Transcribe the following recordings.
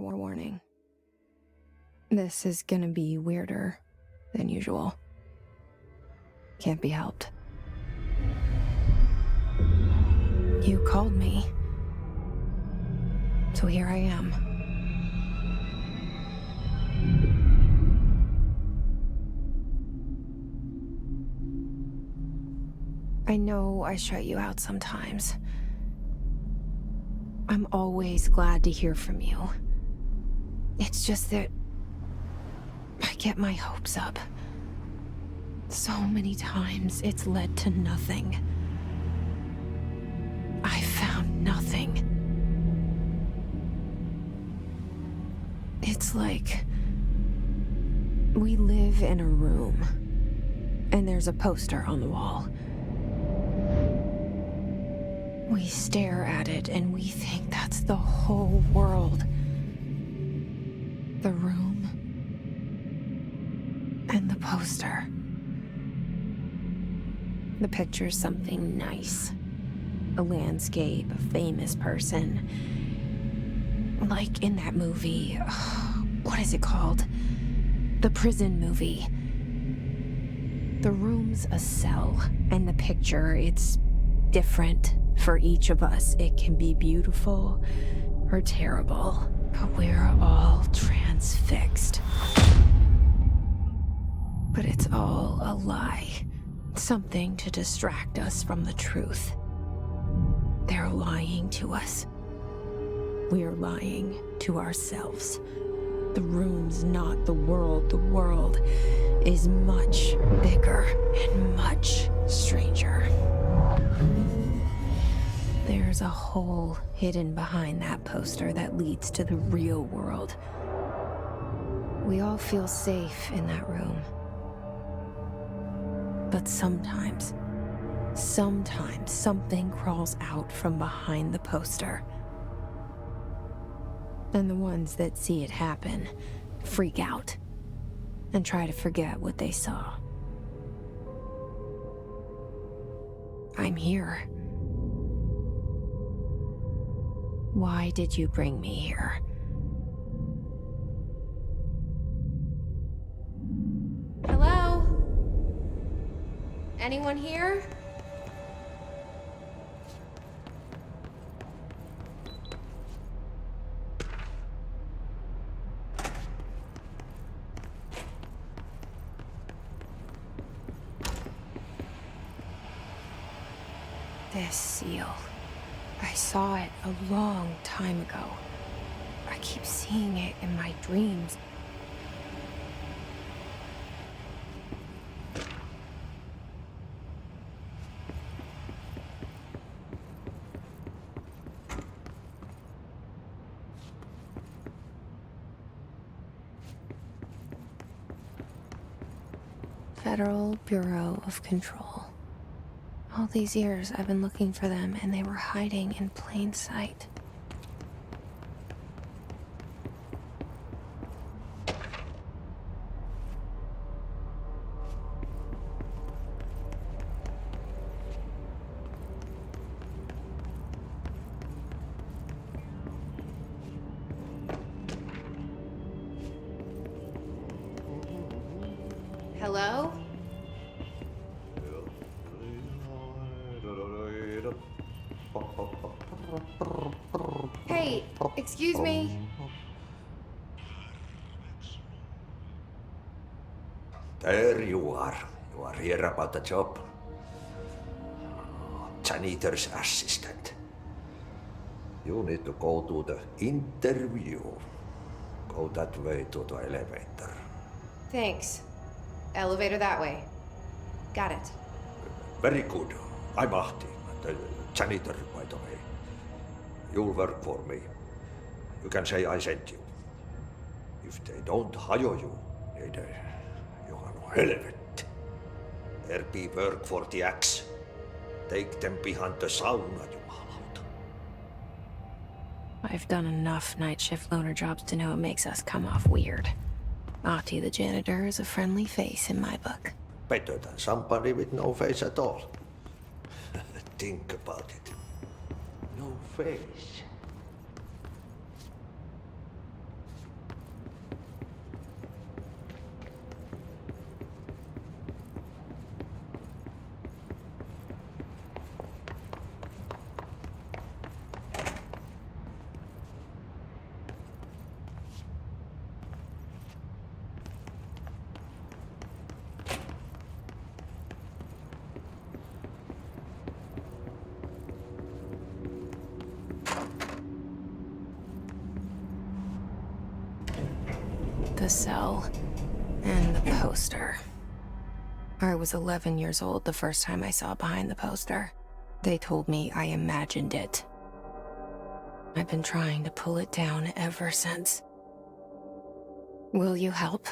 Warning. This is gonna be weirder than usual. Can't be helped. You called me. So here I am. I know I shut you out sometimes. I'm always glad to hear from you. It's just that I get my hopes up. So many times it's led to nothing. I found nothing. It's like we live in a room, and there's a poster on the wall. We stare at it and we think that's the whole world. The room and the poster. The picture's something nice. A landscape, a famous person. Like in that movie, what is it called? The prison movie. The room's a cell, and the picture, it's different for each of us. It can be beautiful or terrible, but we're all transfixed. But it's all a lie. Something to distract us from the truth. They're lying to us. We're lying to ourselves. The room's not the world. The world is much bigger and much stranger. There's a hole hidden behind that poster that leads to the real world. We all feel safe in that room. But sometimes something crawls out from behind the poster. And the ones that see it happen freak out and try to forget what they saw. I'm here. Why did you bring me here? Hello? Anyone here? This seal. I saw it a long time ago. I keep seeing it in my dreams. Federal Bureau of Control. All these years I've been looking for them, and they were hiding in plain sight. Hello? Hey, excuse me. There you are. You are here about the job. Janitor's assistant. You need to go to the interview. Go that way to the elevator. Thanks. Elevator that way. Got it. Very good. I'm Ahti, the janitor, by the way. You'll work for me. You can say I sent you. If they don't hire you, niin Johan on helvet. There be work for the axe. Take them behind the sauna, jumalauta. I've done enough night shift loner jobs to know it makes us come off weird. Ahti the janitor is a friendly face in my book. Better than somebody with no face at all. Think about it. No face. cell. And the poster. I was 11 years old the first time I saw behind the poster. They told me I imagined it. I've been trying to pull it down ever since. Will you help?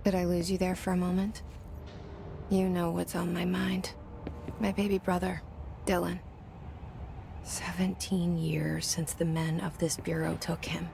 Did I lose you there for a moment? You know what's on my mind. My baby brother, Dylan. 17 years since the men of this bureau took him.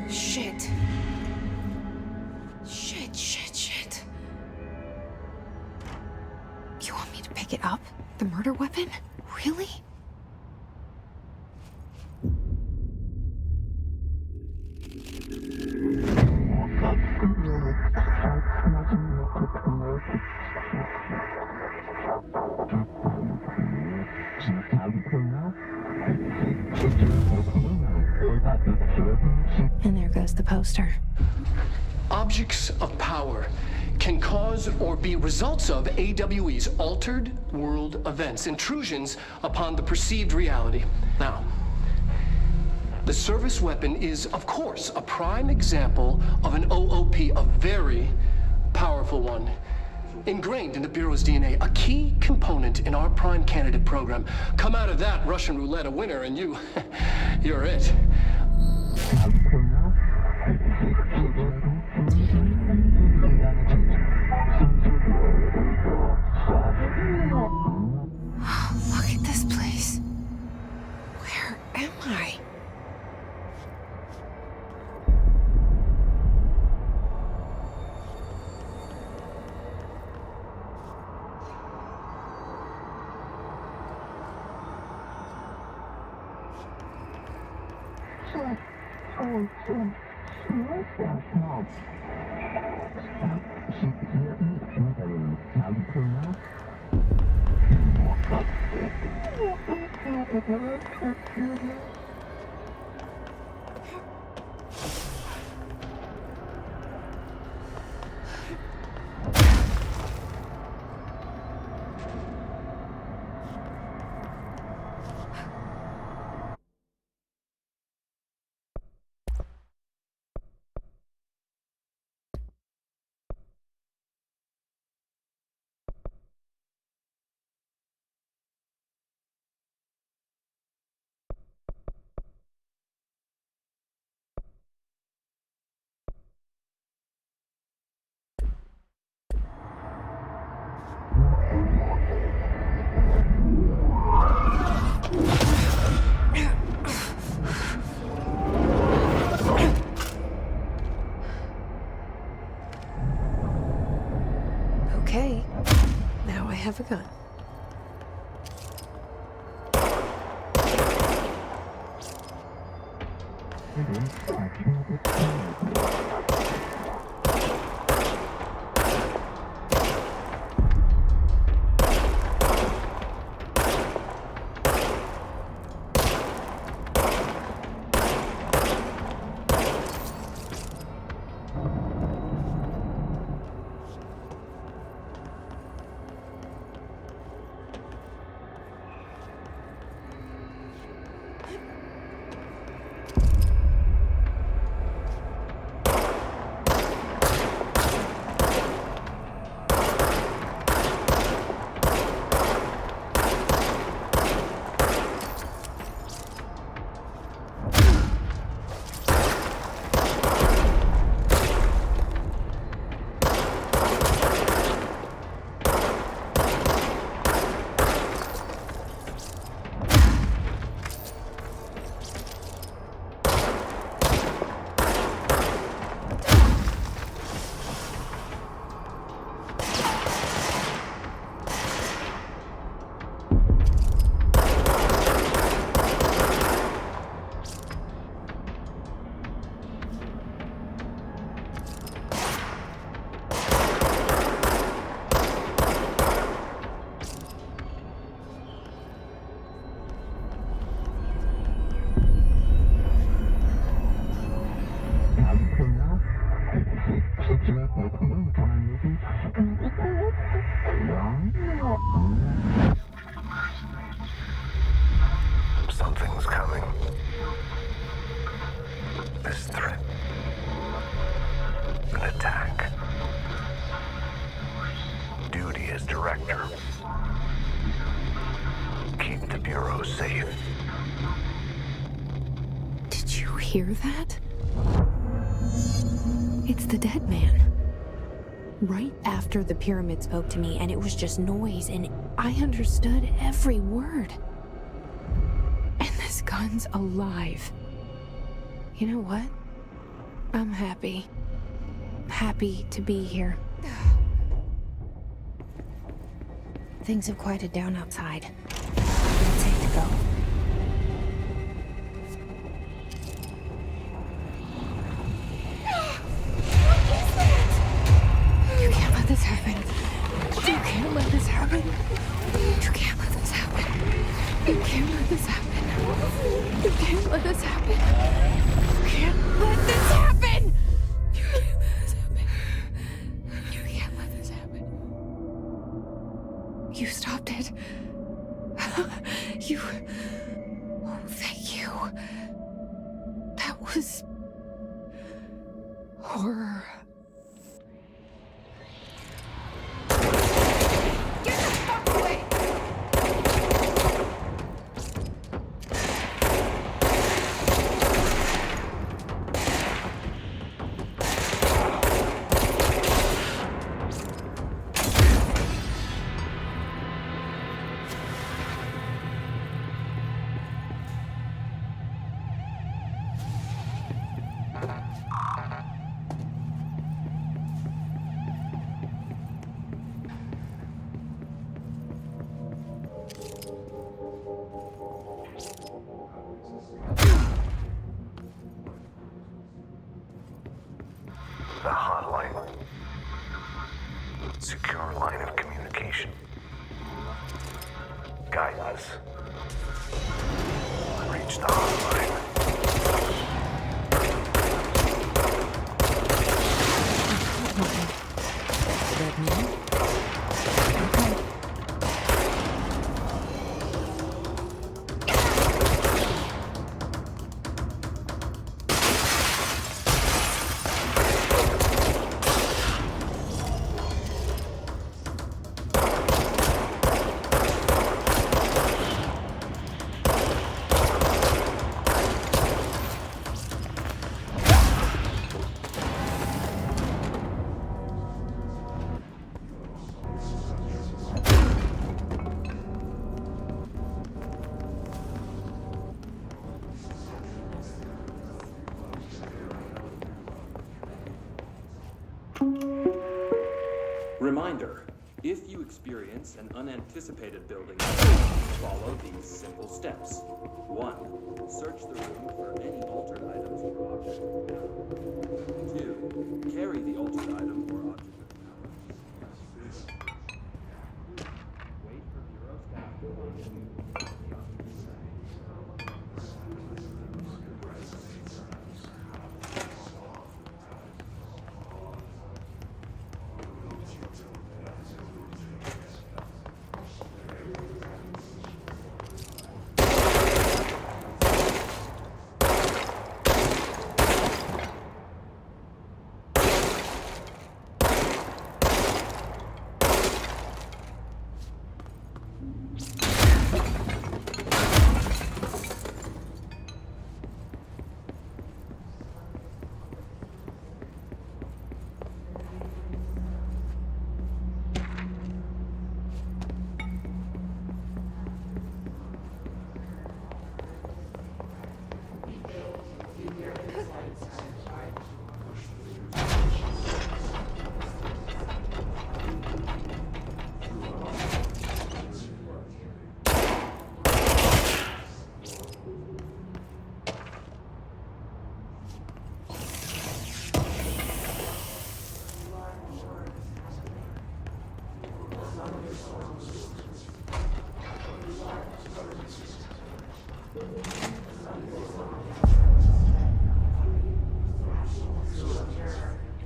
Shit. Shit. You want me to pick it up? The murder weapon? Really? And there goes the poster. Objects of power can cause or be results of AWE's altered world events, intrusions upon the perceived reality. Now, the service weapon is, of course, a prime example of an OOP, a very powerful one. Ingrained in the Bureau's DNA, a key component in our prime candidate program. Come out of that Russian roulette a winner and you're it. Look at this place. Where am I? Okay, now I have a gun. Something's coming. This threat. An attack. Duty as director. Keep the Bureau safe. Did you hear that? It's the dead man. Right after the pyramid spoke to me, and it was just noise, and I understood every word. And this gun's alive. You know what? I'm happy. Happy to be here. Things have quieted down outside. It's safe to go. You can't let this happen. You can't let this happen. You can't let this happen. You can't let this happen. You can't let this happen. You can't let this happen. You can't let this happen. You can't let this happen. You stopped it. You... Oh, thank you. That was... horror. Get the fuck away! The hotline. Secure line of communication. Guidance. Reach the hotline. Dead man? Okay. Reminder, If you experience an unanticipated building, follow these simple steps. 1. Search the room for any altered items or objects of power. 2. Carry the altered item or object of power. Wait for Bureau staff to find you.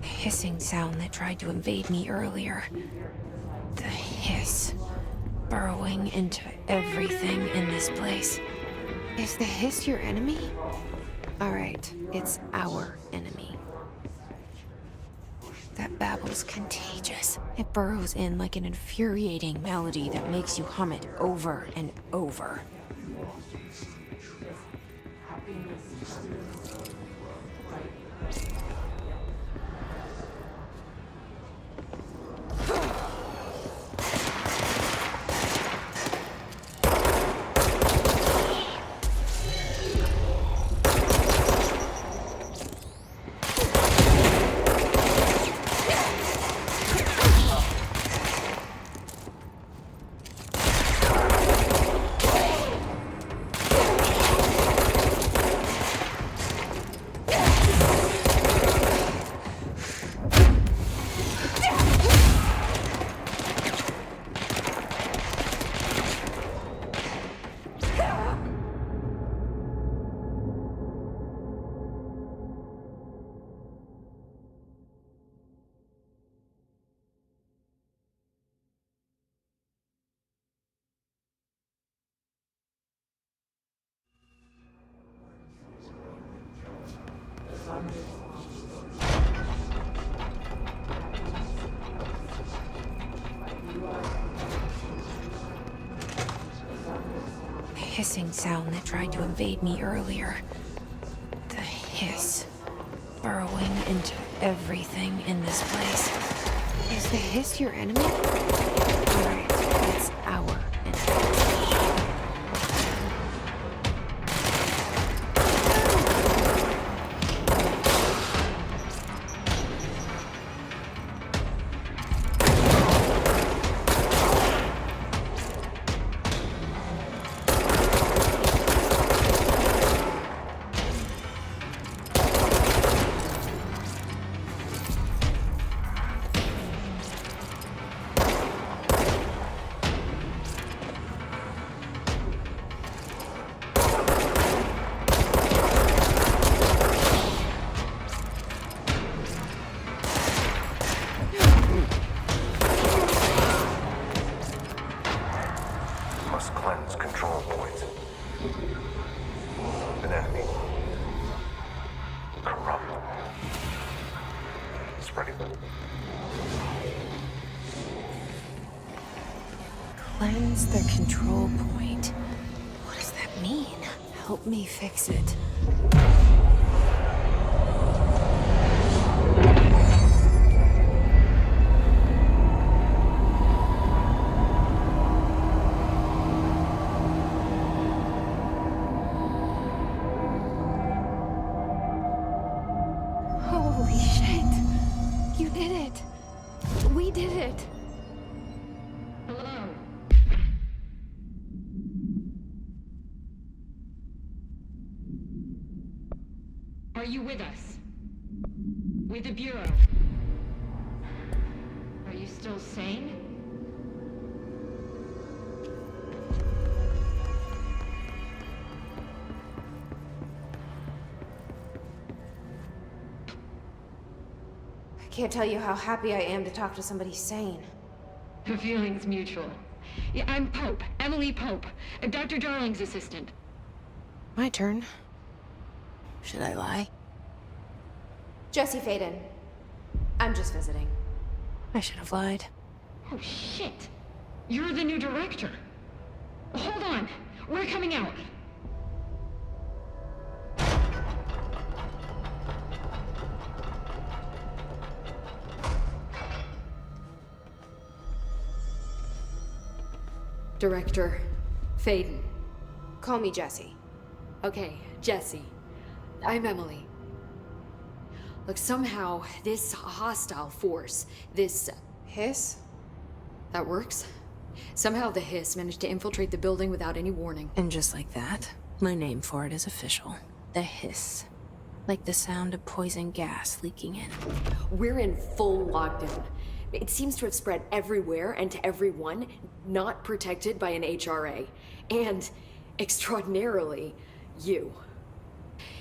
Hissing sound that tried to invade me earlier. The hiss, burrowing into everything in this place. Is the hiss your enemy? Alright, it's our enemy. That babble's contagious. It burrows in like an infuriating melody that makes you hum it over and over. Hissing sound that tried to invade me earlier. The hiss, burrowing into everything in this place. Is the hiss your enemy? Alright, it's our enemy. Must cleanse control points. An enemy. Corrupt. Spreading. Cleanse the control point. What does that mean? Help me fix it. Holy shit! You did it! We did it! you with us? With the Bureau? Are you still sane? I can't tell you how happy I am to talk to somebody sane. The feeling's mutual. Yeah, I'm Pope, Emily Pope, Dr. Darling's assistant. My turn. Should I lie? Jesse Faden. I'm just visiting. I should have lied. Oh, shit. You're the new director. Hold on. We're coming out. Director Faden. Call me Jesse. Okay, Jesse. I'm Emily. Look, somehow this hostile force, this... Hiss? that works? Somehow the hiss managed to infiltrate the building without any warning. And just like that, my name for it is official. The hiss. Like the sound of poison gas leaking in. We're in full lockdown. It seems to have spread everywhere and to everyone, not protected by an HRA. And, extraordinarily, you.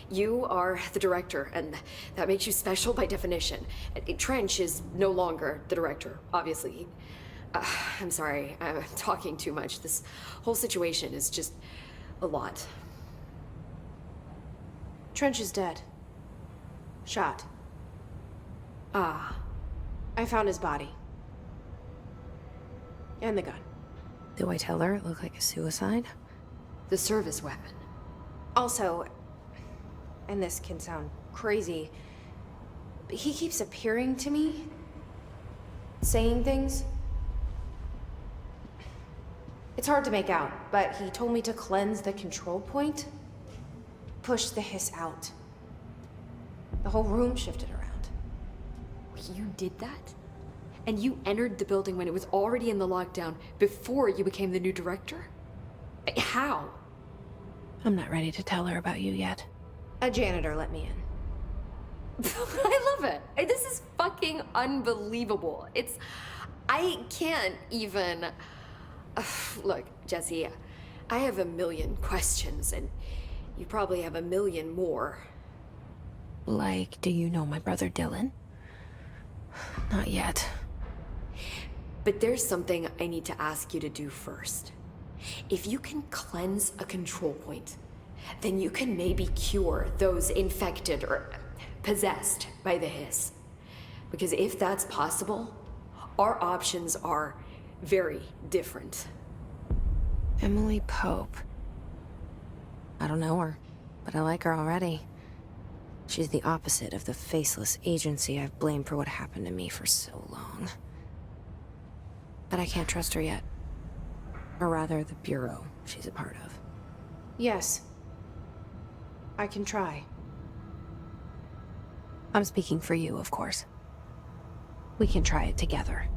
You are the director, and that makes you special by definition. Trench is no longer the director, obviously. I'm sorry, I'm talking too much. This whole situation is just a lot. Trench is dead. Shot. Ah. I found his body. And the gun. Do I tell her it looked like a suicide? The service weapon. Also, and this can sound crazy, but he keeps appearing to me, saying things. It's hard to make out, but he told me to cleanse the control point, push the hiss out. The whole room shifted around. You did that? And you entered the building when it was already in the lockdown before you became the new director? How? I'm not ready to tell her about you yet. A janitor let me in. I love it. This is fucking unbelievable. I can't even... Look, Jesse, I have a million questions, and you probably have a million more. Like, do you know my brother Dylan? Not yet. But there's something I need to ask you to do first. If you can cleanse a control point, then you can maybe cure those infected or possessed by the hiss. Because if that's possible, our options are very different. Emily Pope. I don't know her, but I like her already. She's the opposite of the faceless agency I've blamed for what happened to me for so long. But I can't trust her yet. Or rather, the Bureau she's a part of. Yes. I can try. I'm speaking for you, of course. We can try it together.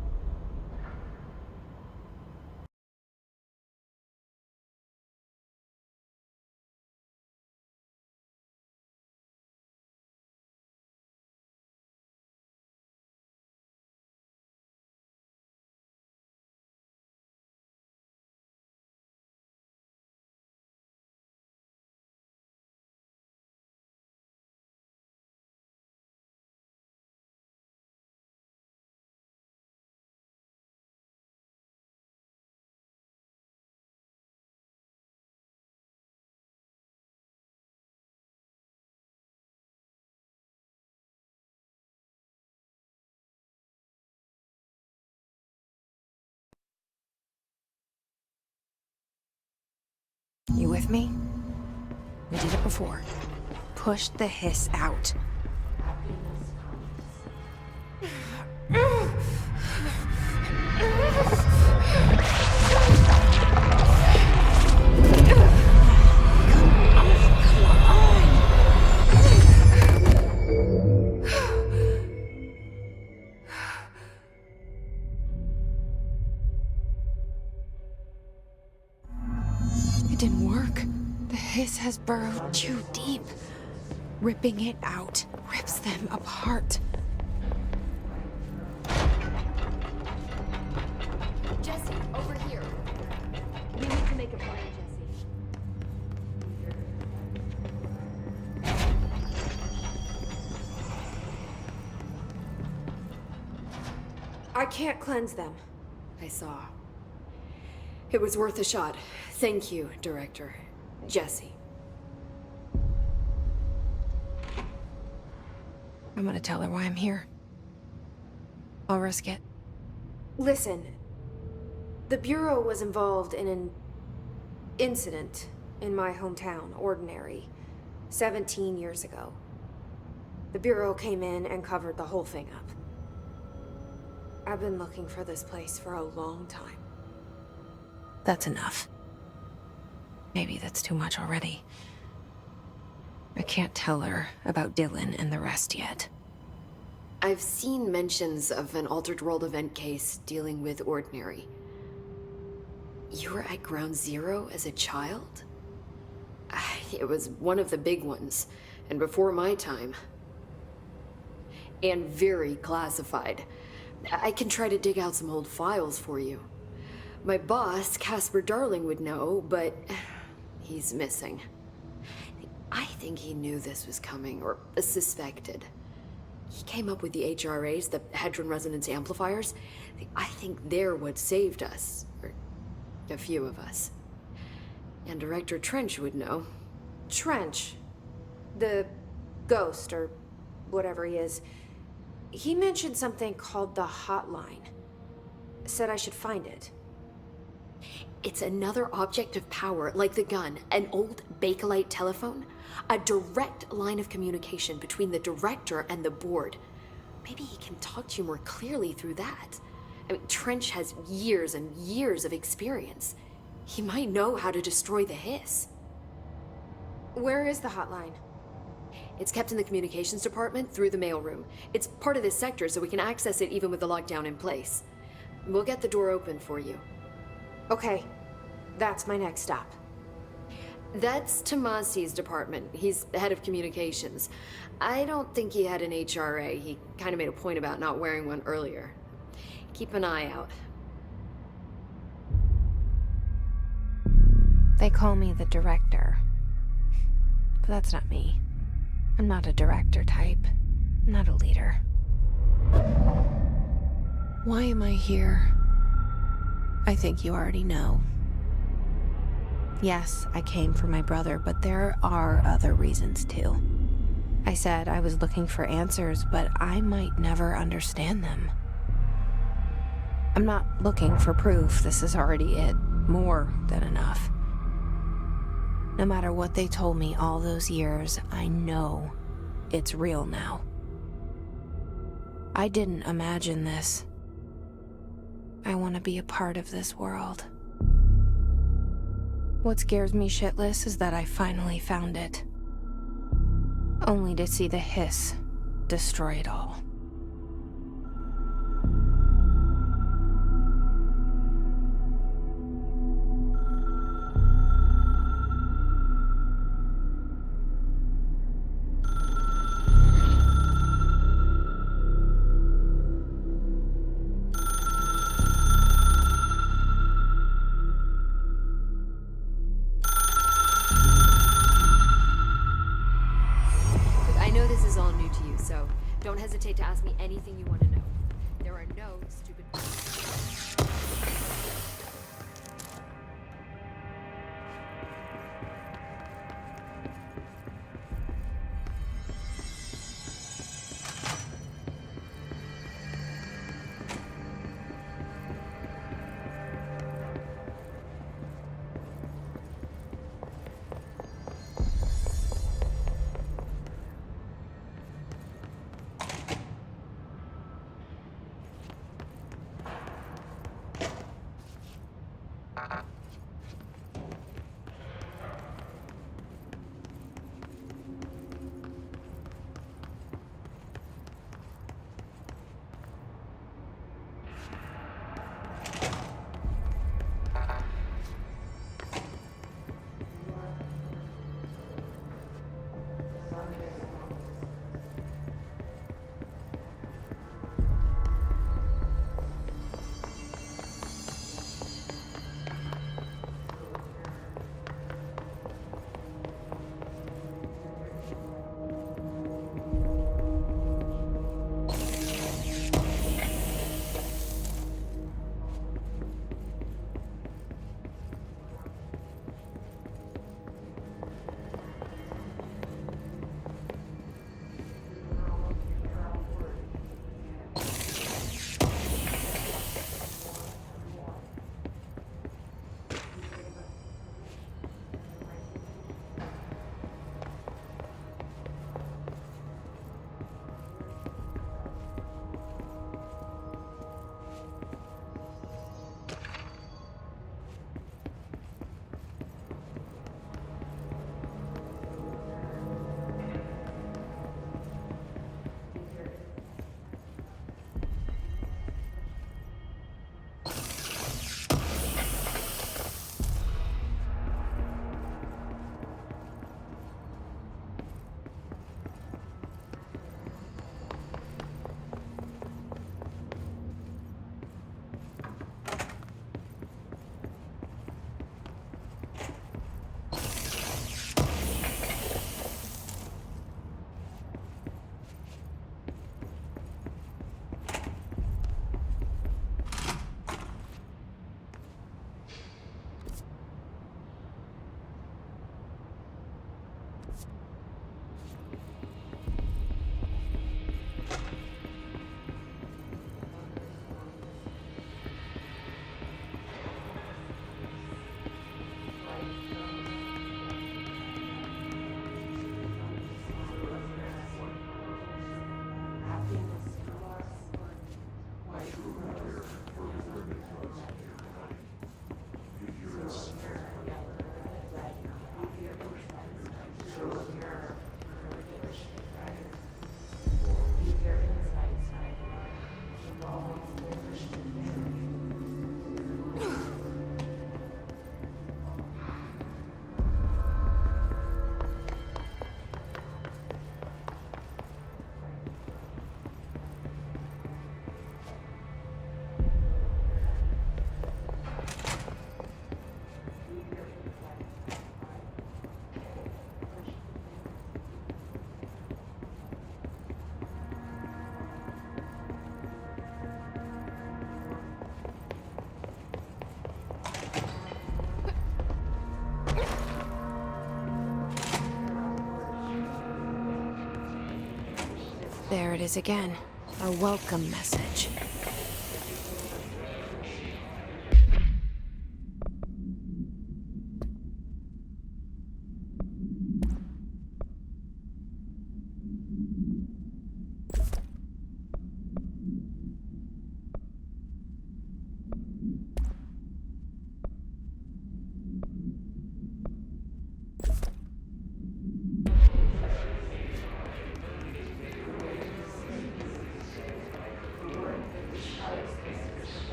You with me? We did it before. Push the hiss out. It didn't work. The hiss has burrowed too deep. Ripping it out rips them apart. Jesse, over here. We need to make a plan, Jesse. I can't cleanse them. I saw. It was worth a shot. Thank you, Director. Jesse. I'm gonna tell her why I'm here. I'll risk it. Listen, the Bureau was involved in an incident in my hometown, Ordinary, 17 years ago. The Bureau came in and covered the whole thing up. I've been looking for this place for a long time. That's enough. Maybe that's too much already. I can't tell her about Dylan and the rest yet. I've seen mentions of an Altered World event case dealing with Ordinary. You were at Ground Zero as a child? It was one of the big ones, and before my time. And very classified. I can try to dig out some old files for you. My boss, Casper Darling, would know, but he's missing. I think he knew this was coming, or suspected. He came up with the HRAs, the Hadron Resonance Amplifiers. I think they're what saved us, or a few of us. And Director Trench would know. Trench, the ghost, or whatever he is, he mentioned something called the Hotline. Said I should find it. It's another object of power, like the gun, an old Bakelite telephone. A direct line of communication between the director and the board. Maybe he can talk to you more clearly through that. I mean, Trench has years and years of experience. He might know how to destroy the hiss. Where is the hotline? It's kept in the communications department through the mailroom. It's part of this sector, so we can access it even with the lockdown in place. We'll get the door open for you. Okay, that's my next stop. That's Tomasi's department. He's the head of communications. I don't think he had an HRA. He kind of made a point about not wearing one earlier. Keep an eye out. They call me the director. But that's not me. I'm not a director type. I'm not a leader. Why am I here? I think you already know. Yes, I came for my brother, but there are other reasons too. I said I was looking for answers, but I might never understand them. I'm not looking for proof. This is already it. More than enough. No matter what they told me all those years, I know it's real now. I didn't imagine this. I want to be a part of this world. What scares me shitless is that I finally found it. Only to see the hiss destroy it all. Don't hesitate to ask me anything you want to know. There are no stupid... There it is again. A welcome message.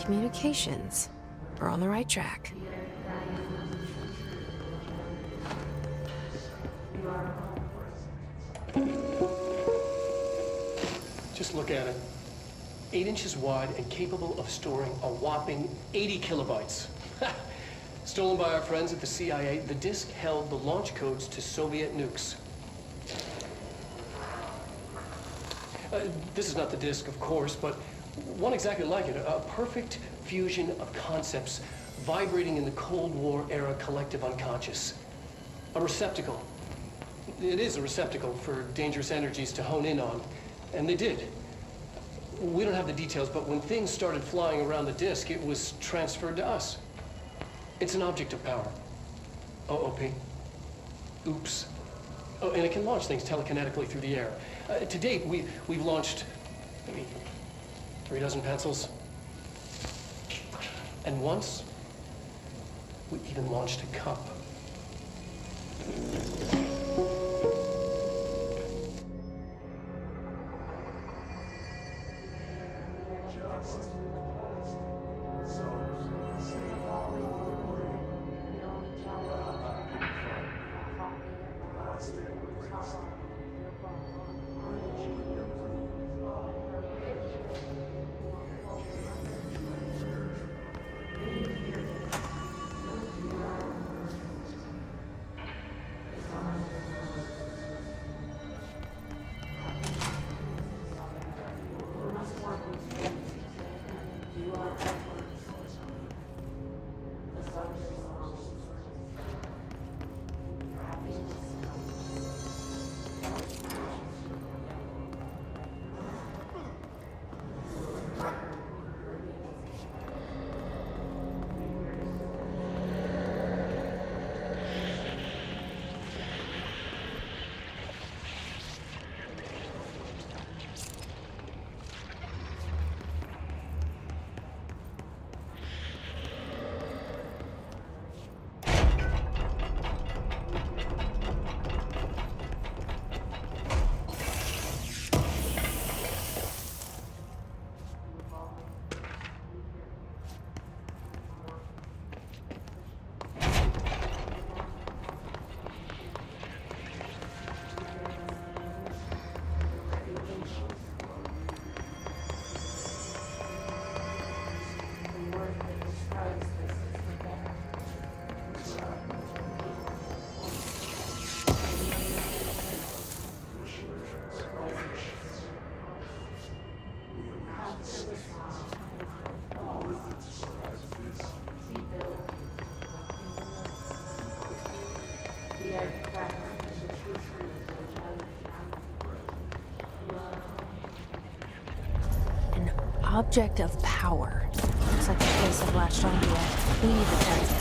communications. We're on the right track. Just look at it. 8 inches wide and capable of storing a whopping 80 kilobytes. Stolen by our friends at the CIA, the disk held the launch codes to Soviet nukes. This is not the disk, of course, but one exactly like it. A perfect fusion of concepts vibrating in the Cold War era collective unconscious. A receptacle. It is a receptacle for dangerous energies to hone in on. And they did. We don't have the details, but when things started flying around the disk, it was transferred to us. It's an object of power. OOP. Oops. Oh, and it can launch things telekinetically through the air. To date, we've launched maybe 3 dozen pencils. And once, we even launched a cup. An object of power. Looks like the place I've latched onto it. We need to check it.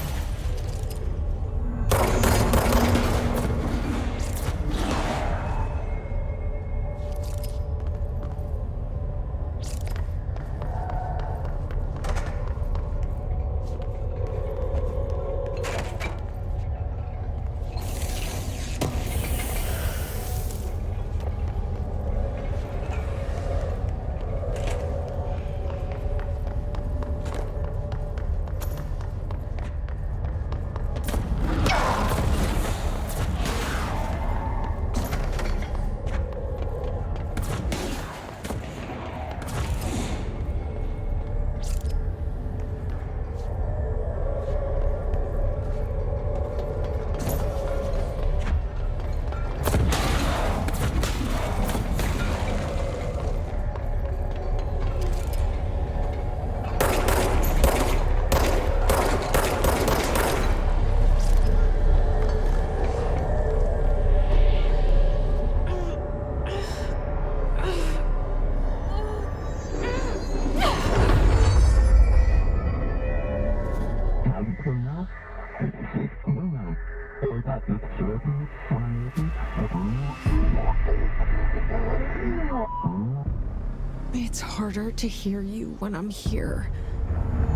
It's harder to hear you when I'm here.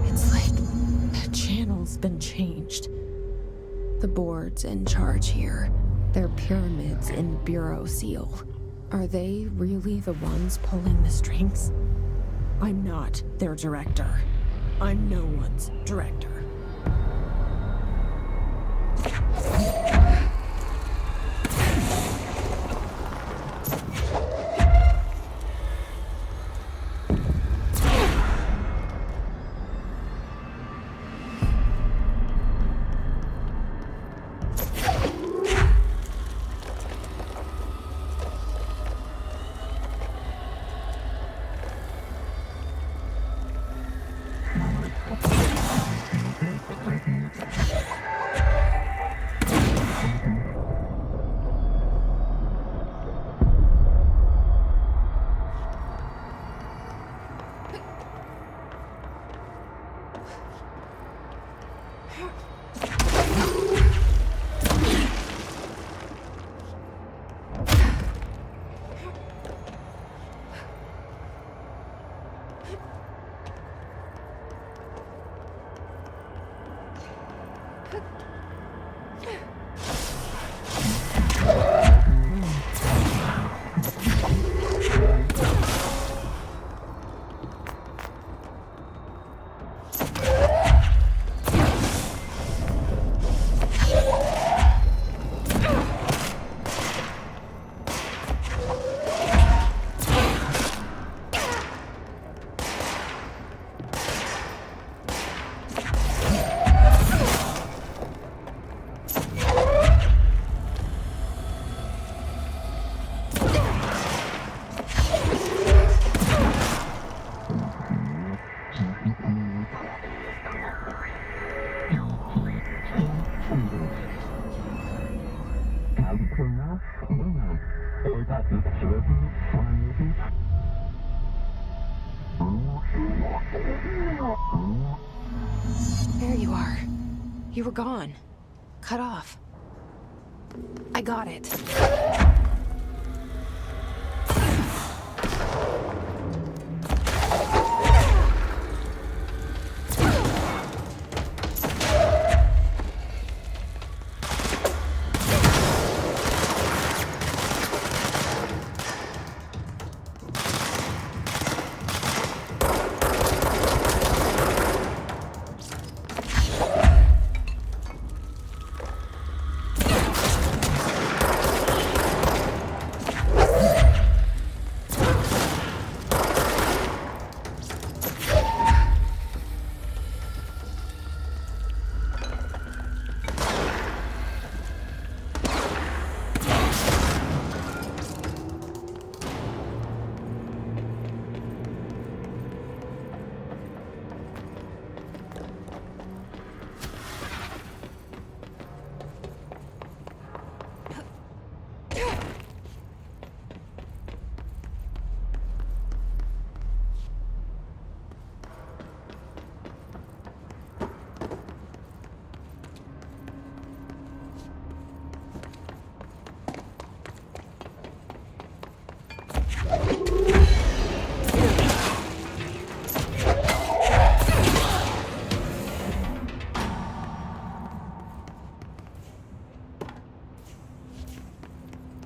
It's like the channel's been changed. The board's in charge here. They're pyramids in Bureau Seal. Are they really the ones pulling the strings? I'm not their director. I'm no one's director. There you are. You were gone. Cut off. I got it.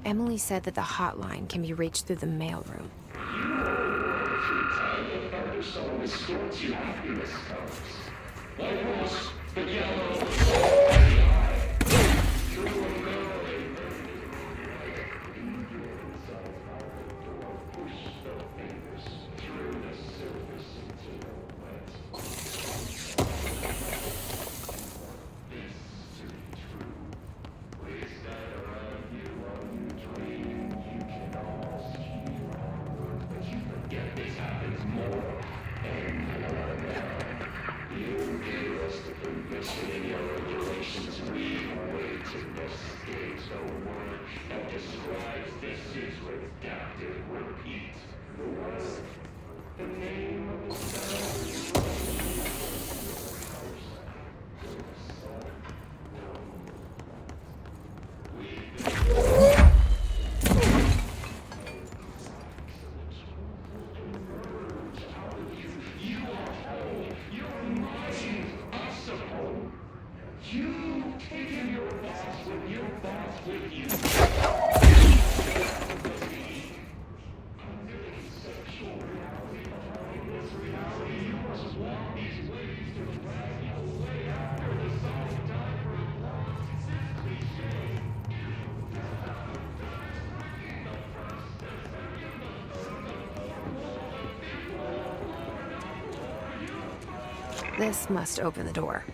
Emily said that the hotline can be reached through the mailroom. These ways This must open the door.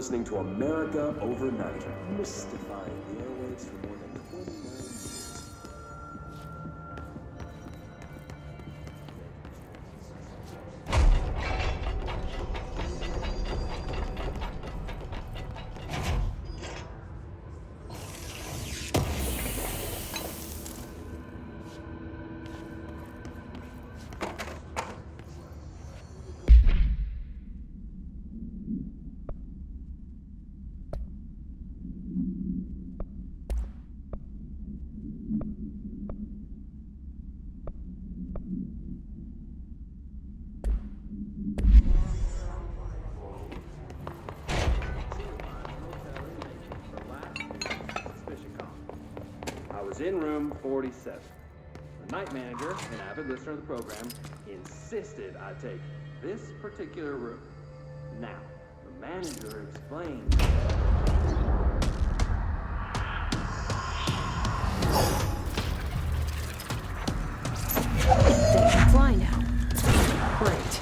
Listening to America Overnight, mystifying the airwaves for more than 29 years. In room 47. The night manager, an avid listener of the program, insisted I take this particular room. Now, the manager explained. They can fly now. Great.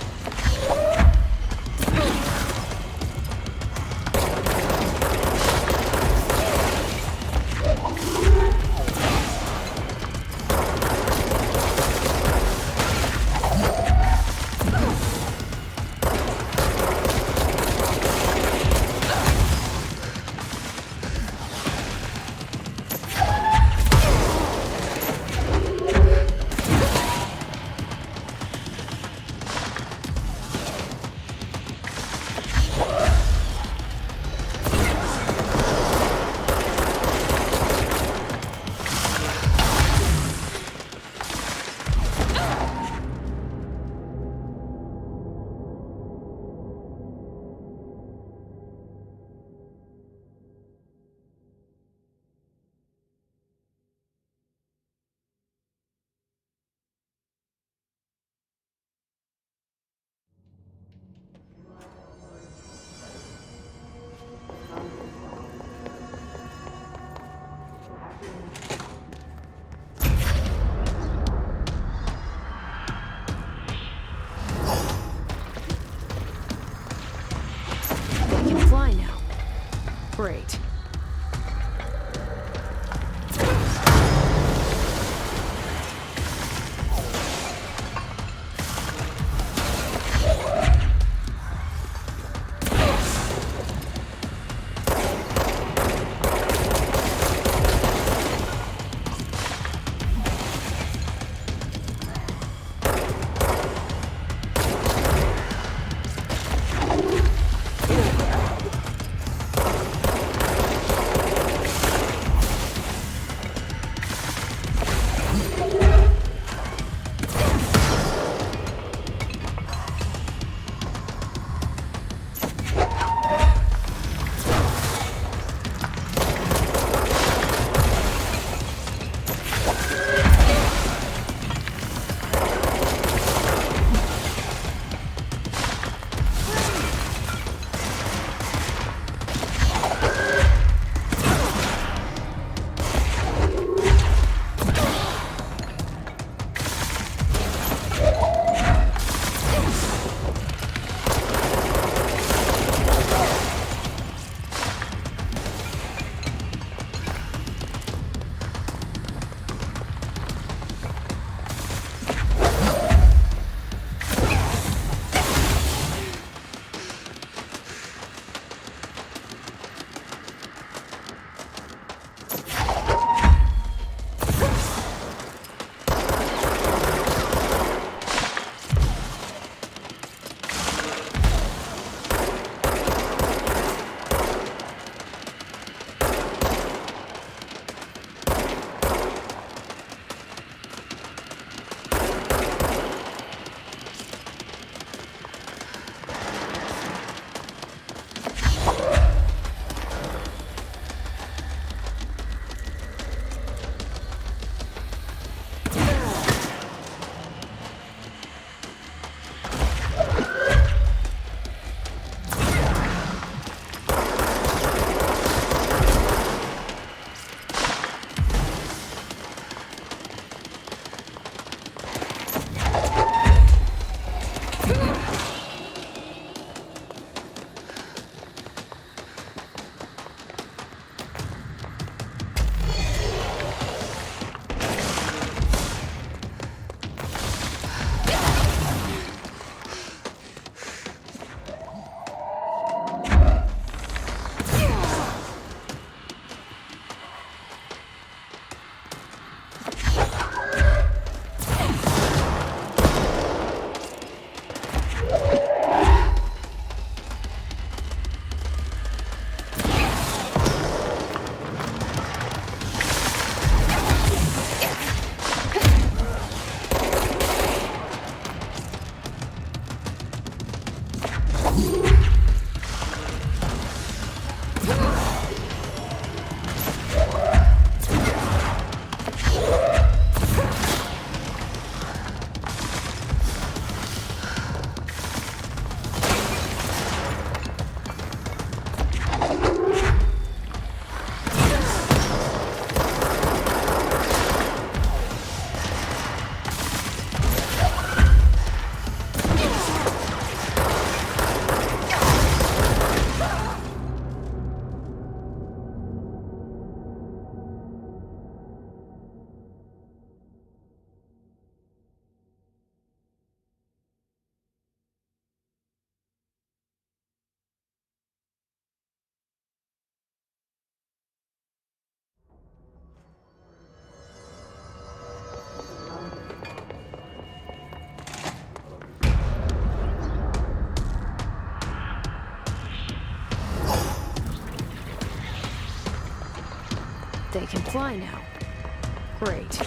They can fly now. Great.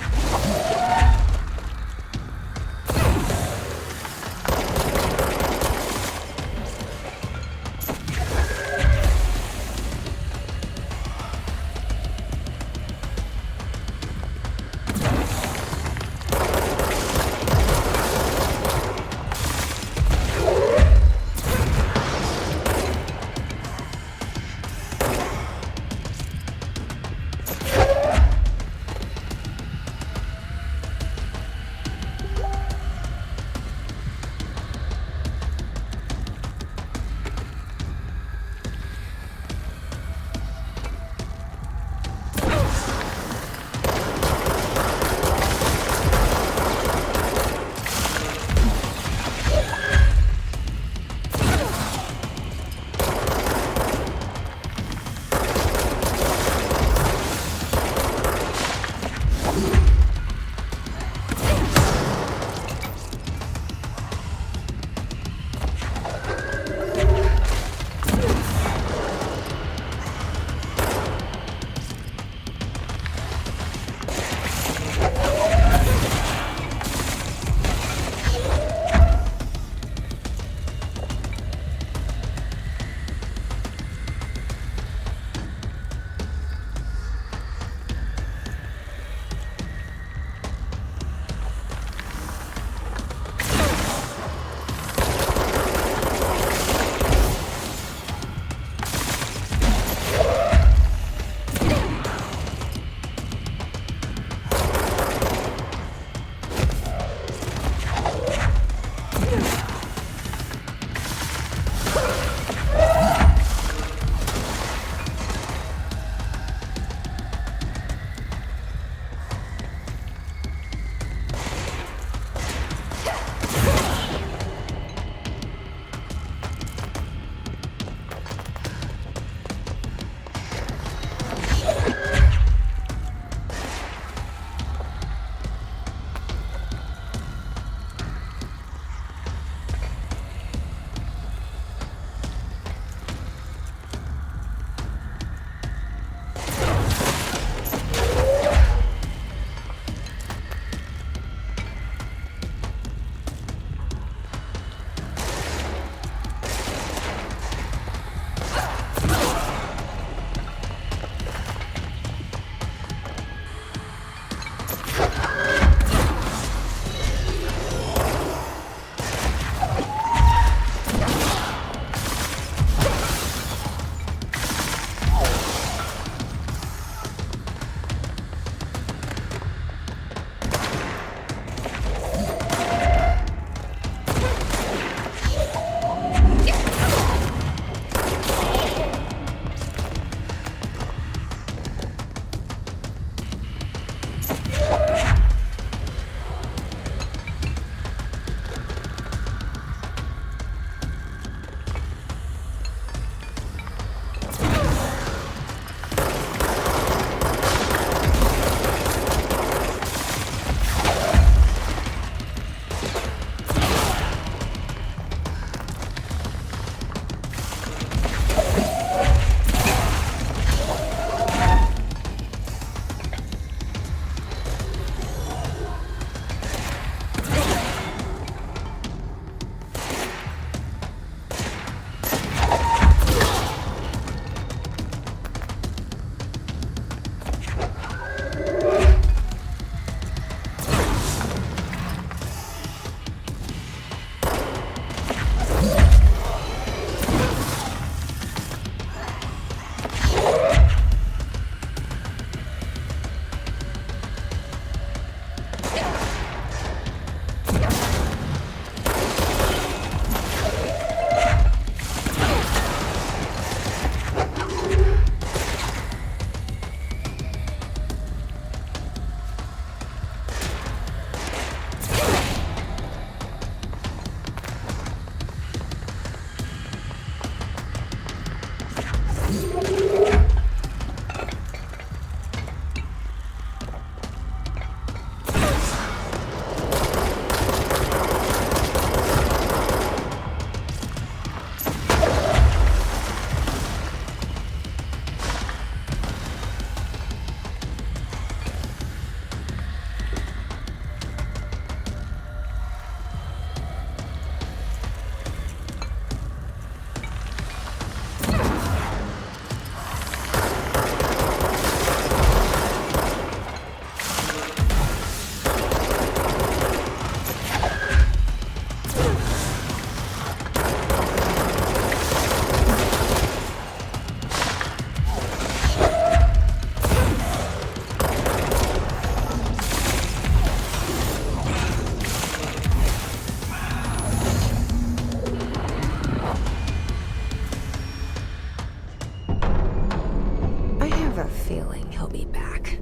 He'll be back.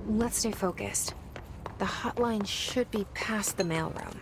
Let's stay focused. The hotline should be past the mailroom.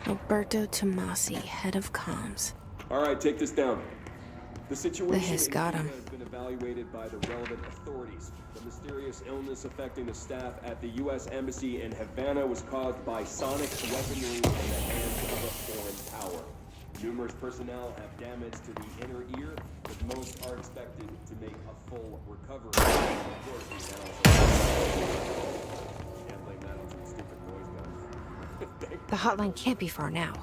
Alberto Tomasi, head of comms. All right, take this down. The situation The hiss got him. has been evaluated by the relevant authorities. The mysterious illness affecting the staff at the U.S. Embassy in Havana was caused by sonic weaponry in the hands of a foreign power. Numerous personnel have damage to the inner ear, but most are expected to make a full recovery. Of course, we can't blame that on some stupid noise guns. The hotline can't be far now.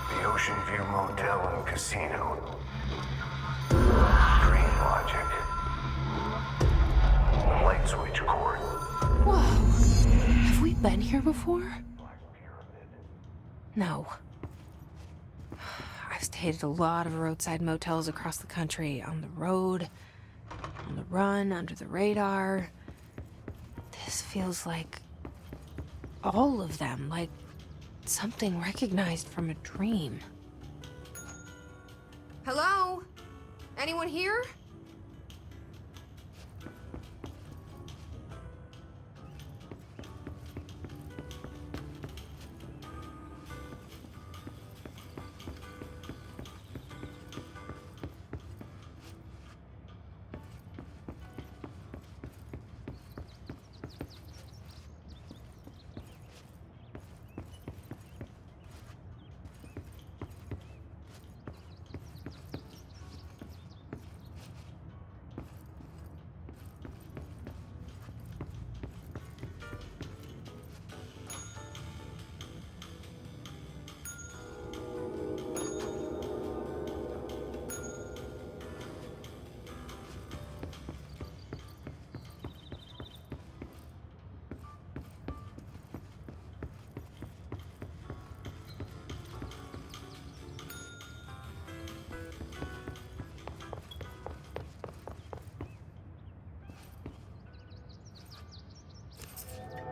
The Ocean View Motel and Casino. Dream logic. The light switch cord. Whoa! Have we been here before? No. I've stayed at a lot of roadside motels across the country, on the road, on the run, under the radar. This feels like all of them, like something recognized from a dream. Hello? Anyone here?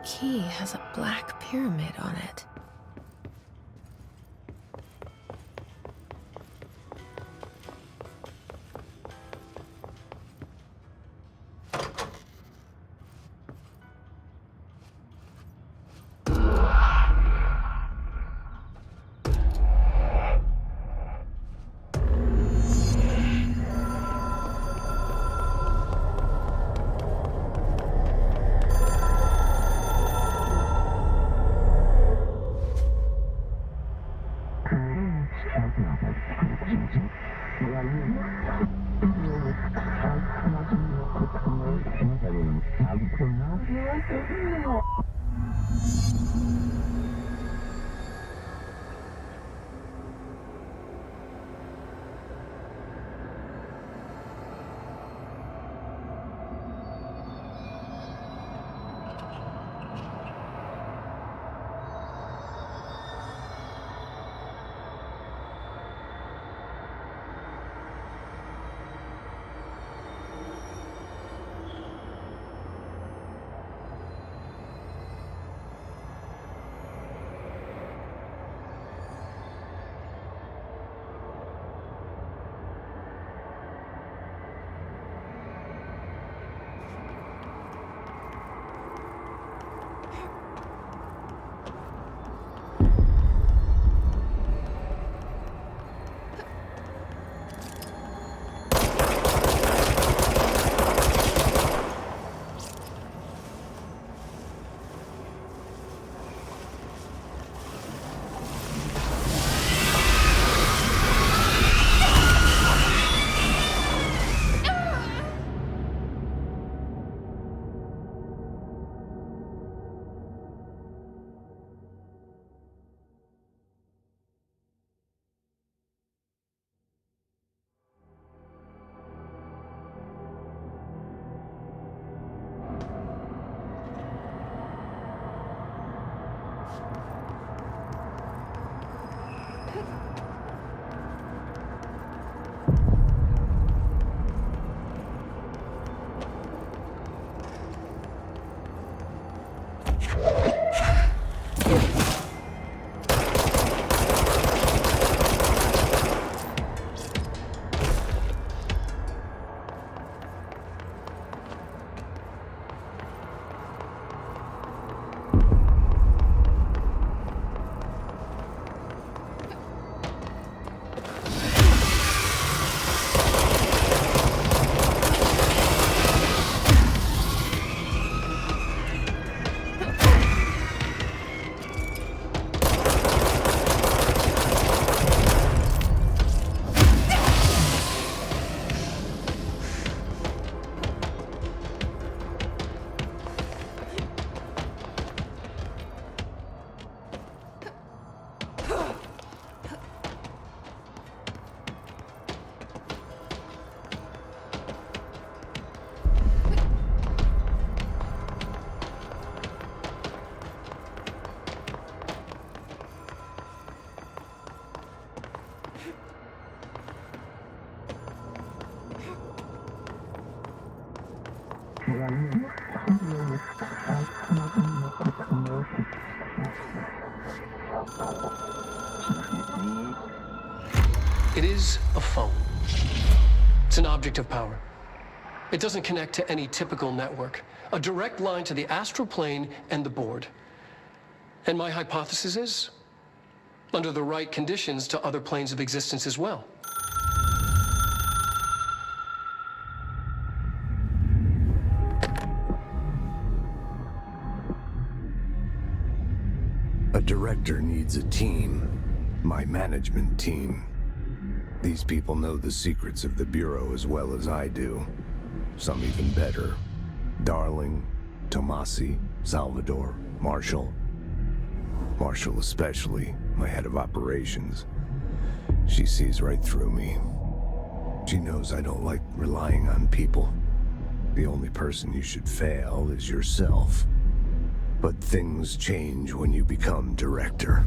Key has a black pyramid on it. It is a phone. It's an object of power. It doesn't connect to any typical network. A direct line to the astral plane and the board. And my hypothesis is, under the right conditions, to other planes of existence as well. A director needs a team. My management team. These people know the secrets of the Bureau as well as I do. Some even better. Darling, Tomasi, Salvador, Marshall. Marshall especially, my head of operations. She sees right through me. She knows I don't like relying on people. The only person you should fail is yourself. But things change when you become director.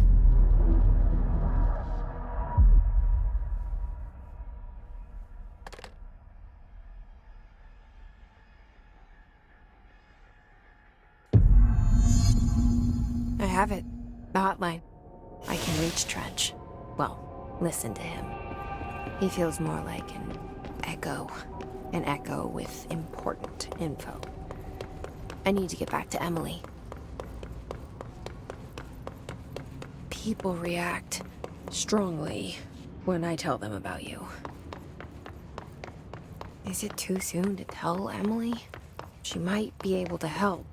I have it. The hotline. I can reach Trench. Well, listen to him. He feels more like an echo. An echo with important info. I need to get back to Emily. People react strongly when I tell them about you. Is it too soon to tell Emily? She might be able to help.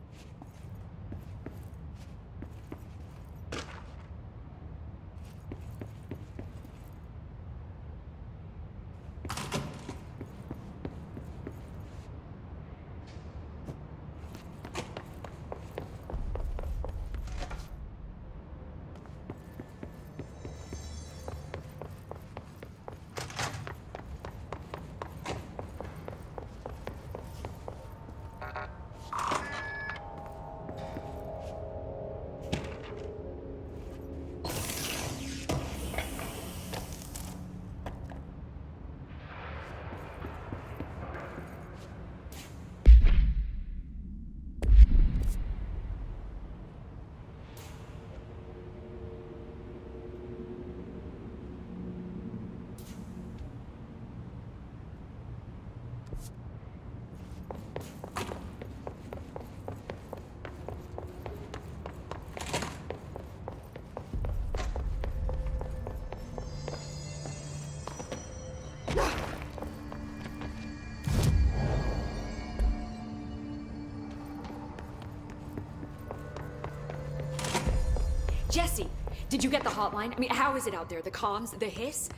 Jesse, did you get the hotline? I mean, how is it out there? The comms, the hiss?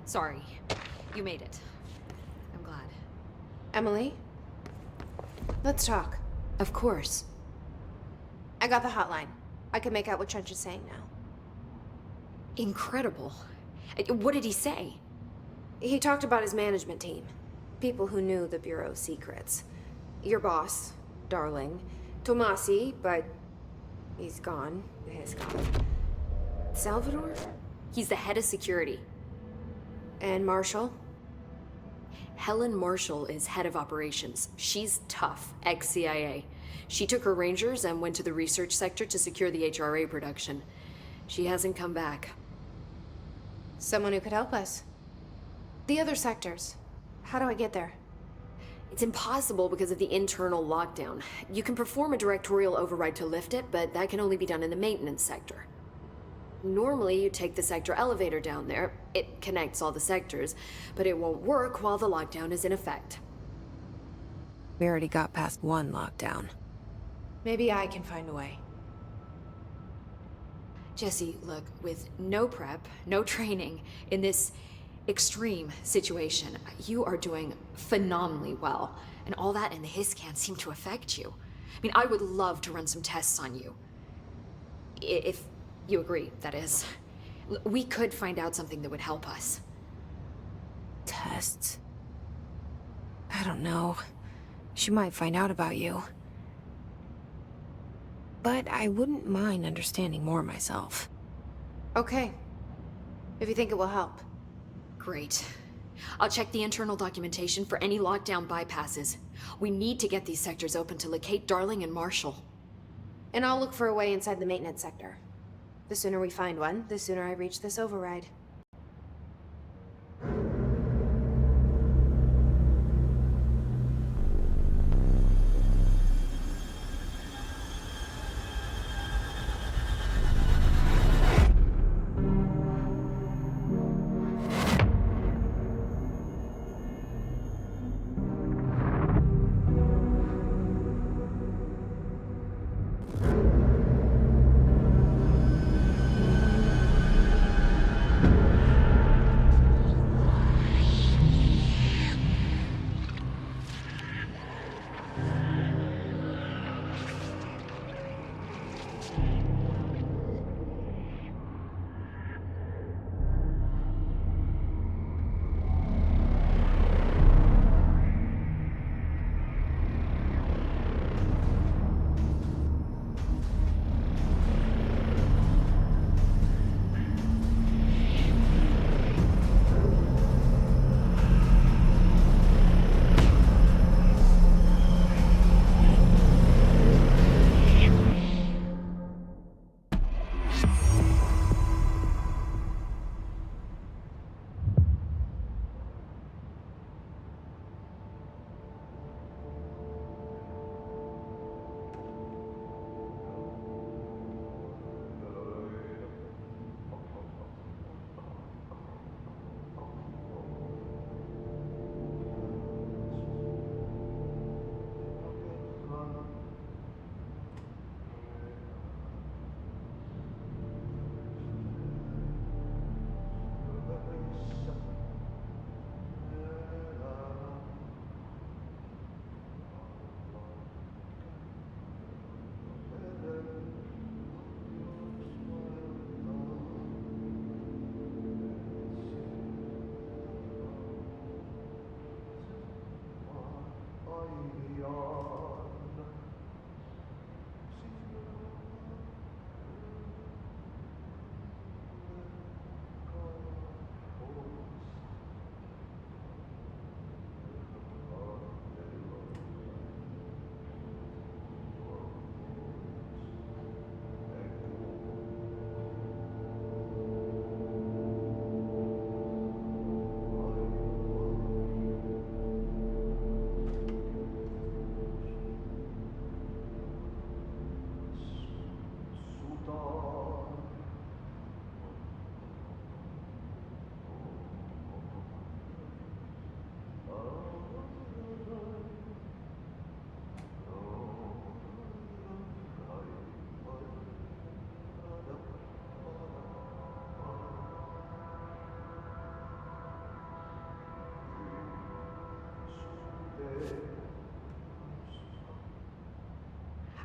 Sorry, you made it. I'm glad. Emily? Let's talk. Of course. I got the hotline. I can make out what Trench is saying now. Incredible. What did he say? He talked about his management team. People who knew the Bureau's secrets. Your boss, Darling. Tomasi, but he's gone. He's gone. Salvador? He's the head of security. And Marshall? Helen Marshall is head of operations. She's tough, ex-CIA. She took her Rangers and went to the research sector to secure the HRA production. She hasn't come back. Someone who could help us. The other sectors. How do I get there? It's impossible because of the internal lockdown. You can perform a directorial override to lift it, but that can only be done in the maintenance sector. Normally, you take the sector elevator down there. It connects all the sectors, but it won't work while the lockdown is in effect. We already got past one lockdown. Maybe I can find a way. Jesse, look, with no prep, no training, in this extreme situation, you are doing phenomenally well. And all that and the hiss can't seem to affect you. I mean, I would love to run some tests on you. If you agree, that is. We could find out something that would help us. Tests? I don't know. She might find out about you. But I wouldn't mind understanding more myself. Okay. If you think it will help. Great. I'll check the internal documentation for any lockdown bypasses. We need to get these sectors open to locate Darling and Marshall. And I'll look for a way inside the maintenance sector. The sooner we find one, the sooner I reach this override.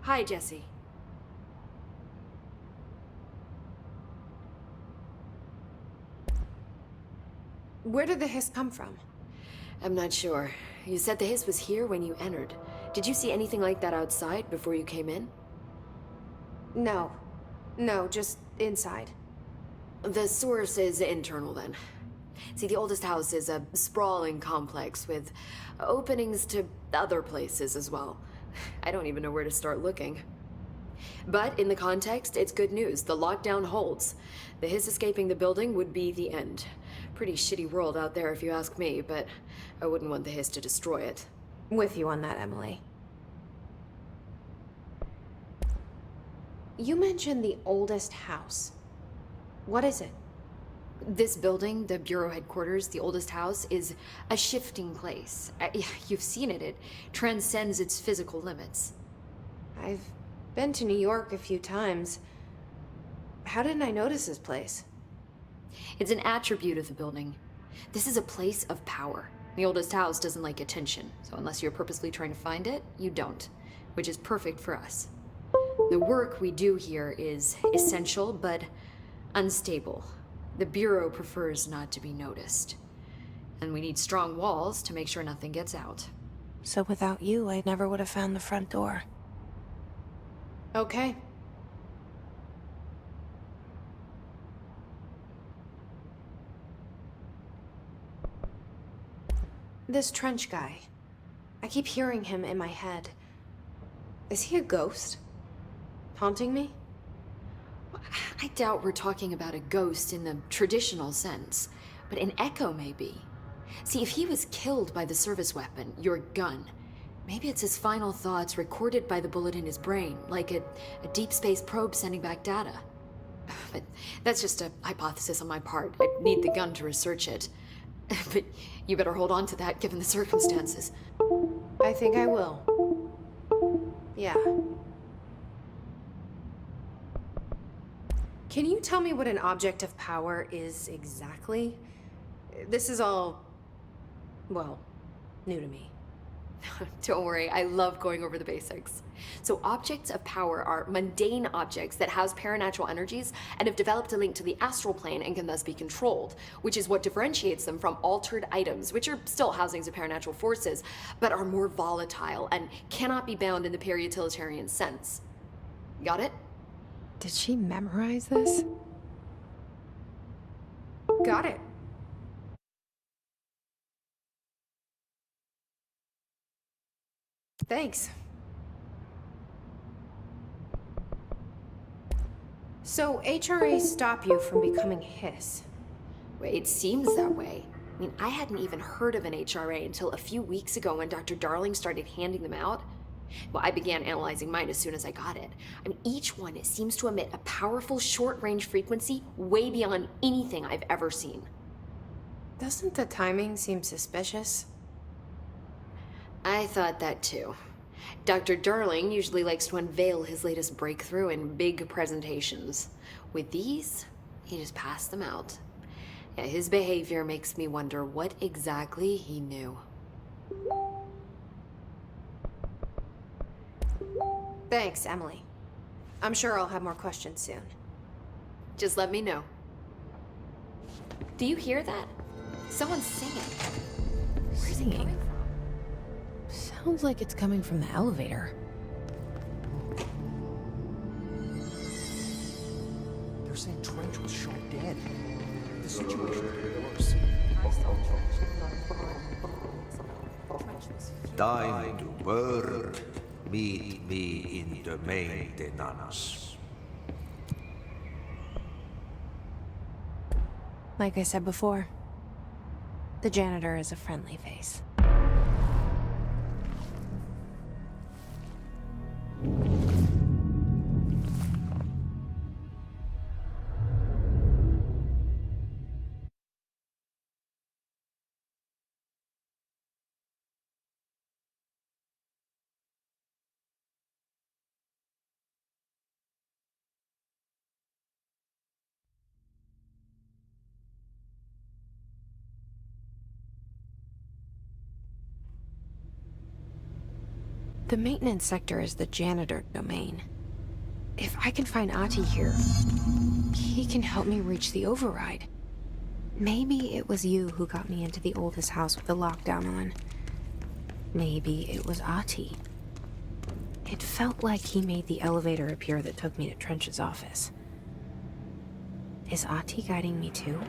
Hi, Jesse. Where did the hiss come from? I'm not sure. You said the hiss was here when you entered. Did you see anything like that outside before you came in? No. No, just inside. The source is internal, then. See, the oldest house is a sprawling complex with openings to other places as well. I don't even know where to start looking. But in the context, it's good news. The lockdown holds. The hiss escaping the building would be the end. Pretty shitty world out there if you ask me, but I wouldn't want the hiss to destroy it. With you on that, Emily. You mentioned the oldest house. What is it? This building, the Bureau headquarters, the oldest house, is a shifting place. You've seen it. It transcends its physical limits. I've been to New York a few times. How didn't I notice this place? It's an attribute of the building. This is a place of power. The oldest house doesn't like attention, so unless you're purposely trying to find it, you don't, which is perfect for us. The work we do here is essential, but unstable. The Bureau prefers not to be noticed. And we need strong walls to make sure nothing gets out. So without you, I never would have found the front door. Okay. This Trench guy. I keep hearing him in my head. Is he a ghost? Haunting me? I doubt we're talking about a ghost in the traditional sense, but an echo maybe. See, if he was killed by the service weapon, your gun, maybe it's his final thoughts recorded by the bullet in his brain, like a deep space probe sending back data. But that's just a hypothesis on my part. I'd need the gun to research it. But you better hold on to that given the circumstances. I think I will. Yeah. Can you tell me what an object of power is exactly? This is all, well, new to me. Don't worry, I love going over the basics. So objects of power are mundane objects that house paranatural energies and have developed a link to the astral plane and can thus be controlled, which is what differentiates them from altered items, which are still housings of paranatural forces, but are more volatile and cannot be bound in the peri-utilitarian sense. Got it? Did she memorize this? Got it. Thanks. So, HRA stop you from becoming Hiss? Wait, it seems that way. I mean, I hadn't even heard of an HRA until a few weeks ago when Dr. Darling started handing them out. Well, I began analyzing mine as soon as I got it. I mean, each one seems to emit a powerful short-range frequency way beyond anything I've ever seen. Doesn't the timing seem suspicious? I thought that too. Dr. Darling usually likes to unveil his latest breakthrough in big presentations. With these, he just passed them out. Yeah, his behavior makes me wonder what exactly he knew. Thanks, Emily. I'm sure I'll have more questions soon. Just let me know. Do you hear that? Someone's singing. Where's he coming from? Sounds like it's coming from the elevator. They're saying Trench was shot dead. The situation could be worse. Time to work. Meet me in the maintenance. Like I said before, the janitor is a friendly face. The maintenance sector is the janitor domain. If I can find Ahti here, he can help me reach the override. Maybe it was you who got me into the oldest house with the lockdown on. Maybe it was Ahti. It felt like he made the elevator appear that took me to Trench's office. Is Ahti guiding me too?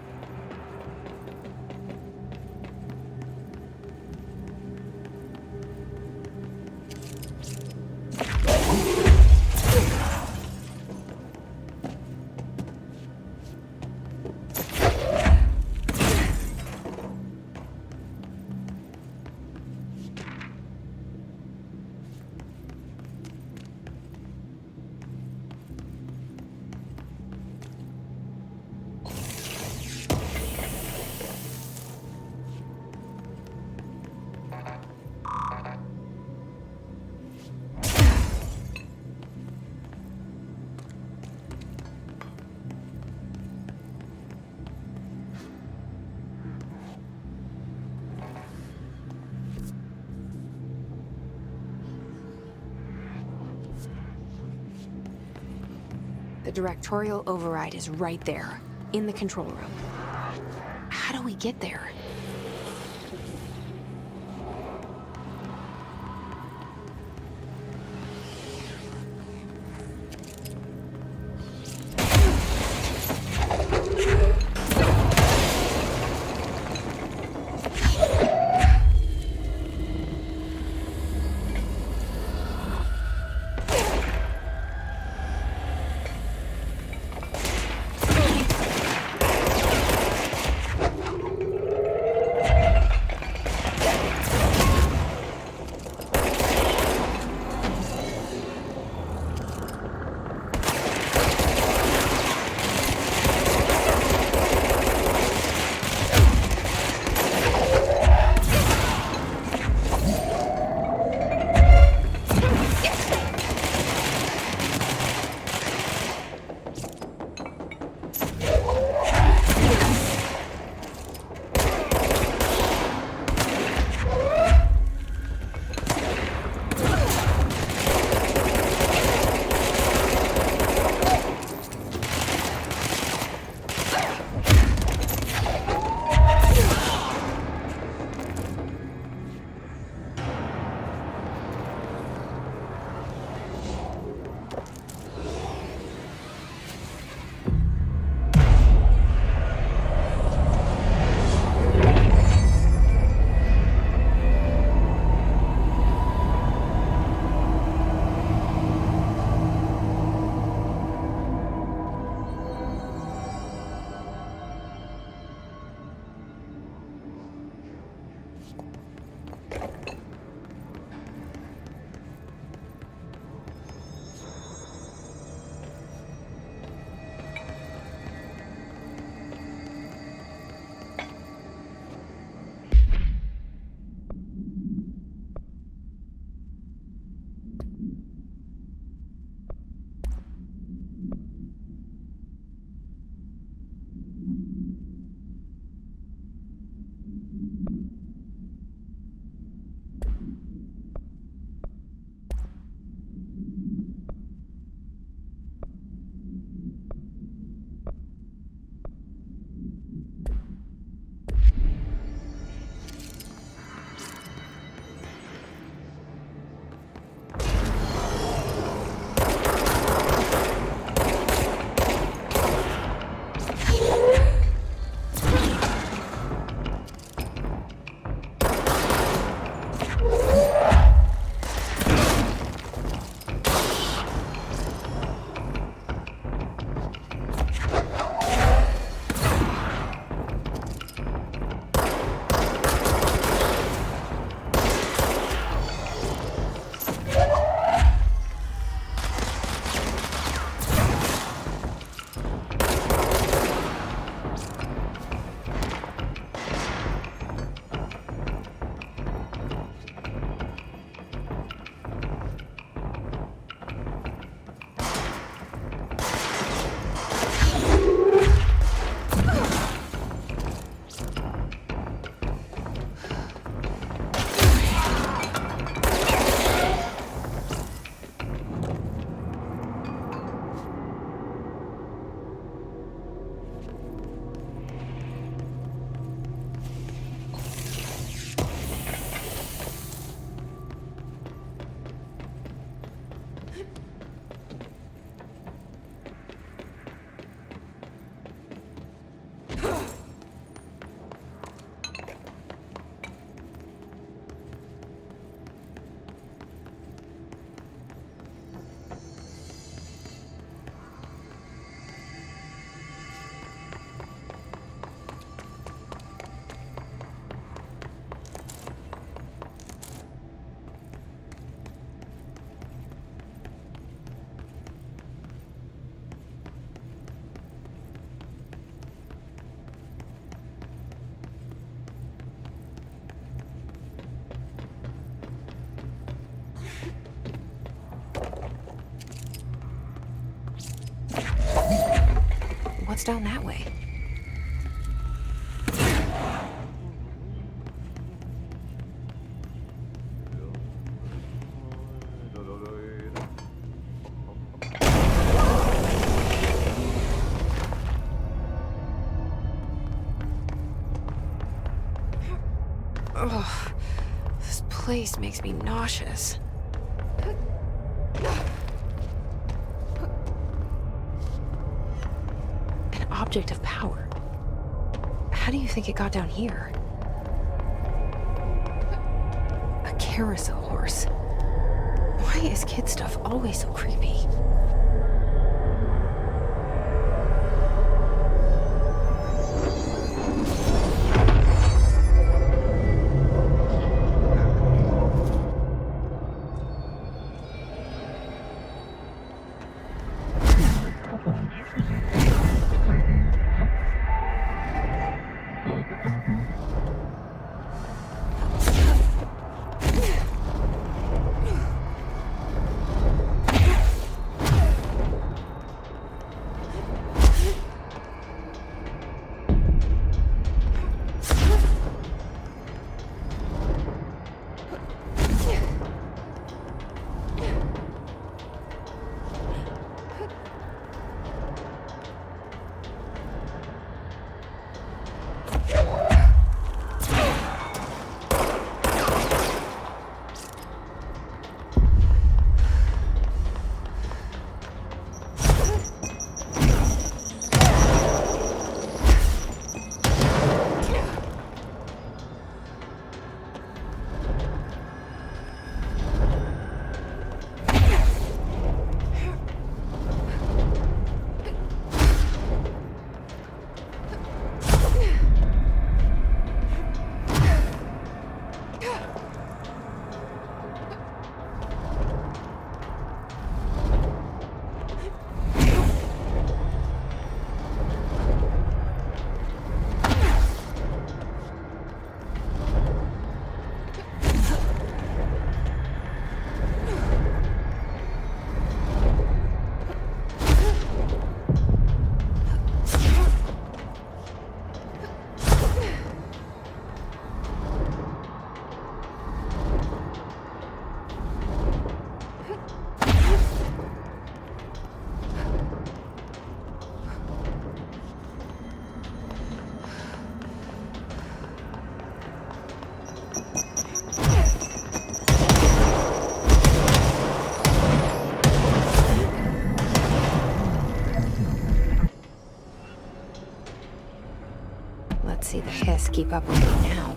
The directorial override is right there, in the control room. How do we get there? What's down that way? Ugh, this place makes me nauseous. An object of power. How do you think it got down here? A carousel horse. Why is kid stuff always so creepy? Let's see the hiss keep up with me now.